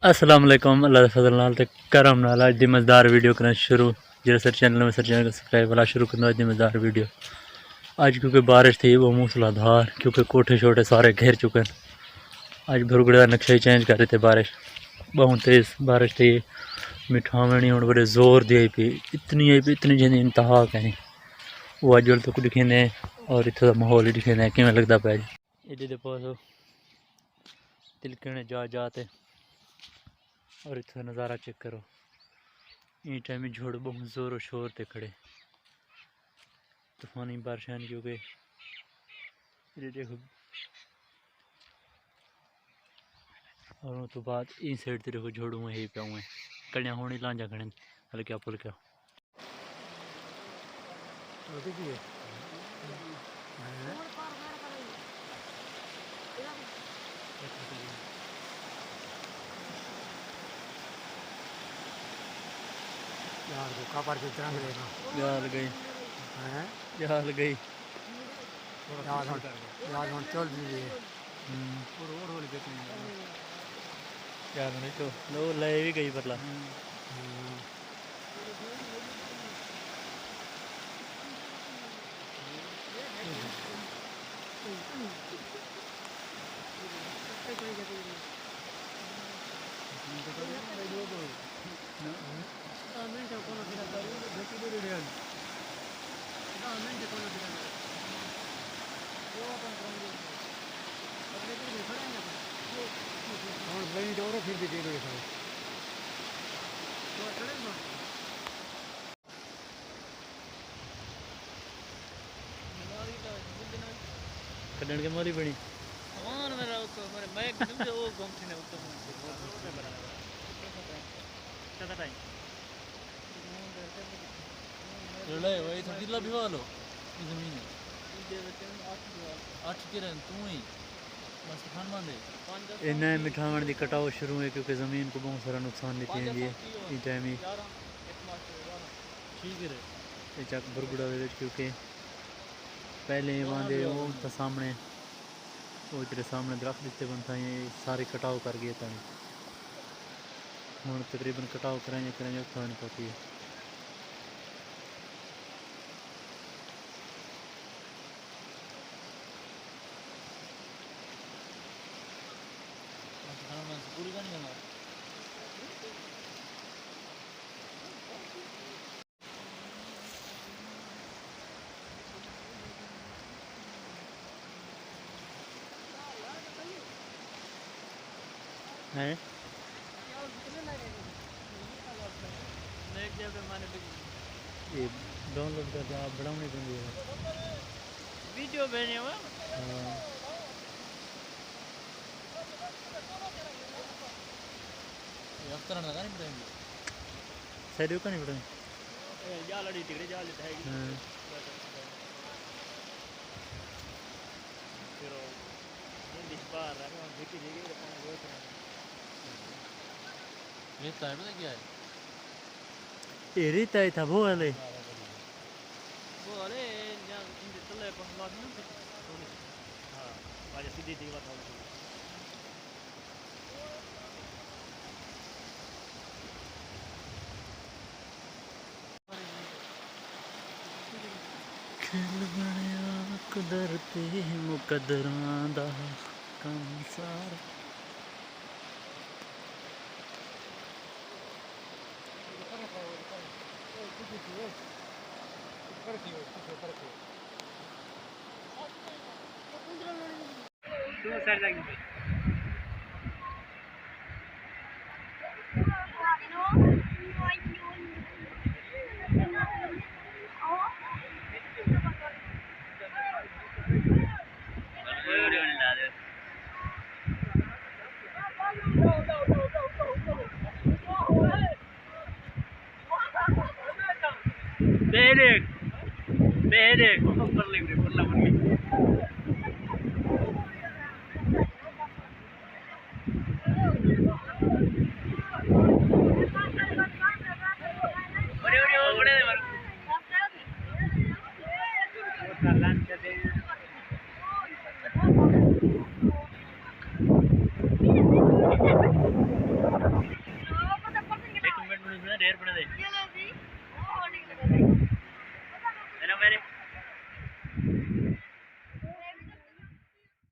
अस्सलाम वालेकुम अल्लाह दे फजल नाल ते करम नाल अज दी मज़ेदार वीडियो करना शुरू। जो सर चैनल को सब्सक्राइब वाला शुरू करना अज दी मज़ेदार वीडियो। आज क्योंकि बारिश थी वो मूसलाधार, क्योंकि कोठे छोटे सारे घेर चुके हैं। आज भुरगड़े का नक्शा ही चेंज कर रहे थे। बारिश बहुत तेज़ बारिश थी। मिठावनी हूँ बड़े जोर दी आई पी, इतनी आई पी इतनी जिन्हें इंतहा कहीं वो अज तक दिखेंदे और इतना का माहौल ही दिखेंदे किमें लगता पे एडे पास तिलकने जा जाते और इतना नज़ारा चेक करो। ये टाइम झोड़ बहुत ज़ोर शोर ते खड़े तूफानी बारिशां क्योंकि देखो। और तो बाद इन साइड ते देखो झोड़ू में ही पे हुए कड़िया होनी लांजा खड़े हल्का फुल्का। यार धोखा पर कितना मिलेगा यार गई हैं यार गई यार हम चल दिए यार नहीं तो लो ले भी गई बदला। फिर भी दे कड़न के मारी बनी वही तो किला भिवा लो जमीन 8 किरण तू ही मस्त खान मांदे इन्हें मिठावन की कटाव शुरू है क्योंकि ज़मीन को बहुत सारा नुकसान देती है जी इस टाइम ही ठीक है ये चक बुरगुड़ा क्योंकि पहले वहाँ दे वो था सामने वो तेरे सामने दरख्त दिखते बनता है सारे कटाव कर गए था हूँ तकरीबन कटाव करेंगे उठा नहीं पाती है। हैं ये डाउनलोड करके आप बढ़ाने के लिए वीडियो बने हुआ करने लगा नहीं पड़ेंगे सैडियो का नहीं पड़ेंगे जाल अड़ी टिकड़े जाल देता है फिर ये बाहर आ रहा है देखिए देखिए रेता है पता क्या है ये रेता है था वो वाले यहाँ इनके तले पर बात नहीं हाँ आज सीधी दी बात होगी खेल बनया कुदरती मुकदरां दा कम सारा Bedek ऊपर ले गए पल्ला बन गई बड़े दे मार ना ढेर बने दे है ना मेरे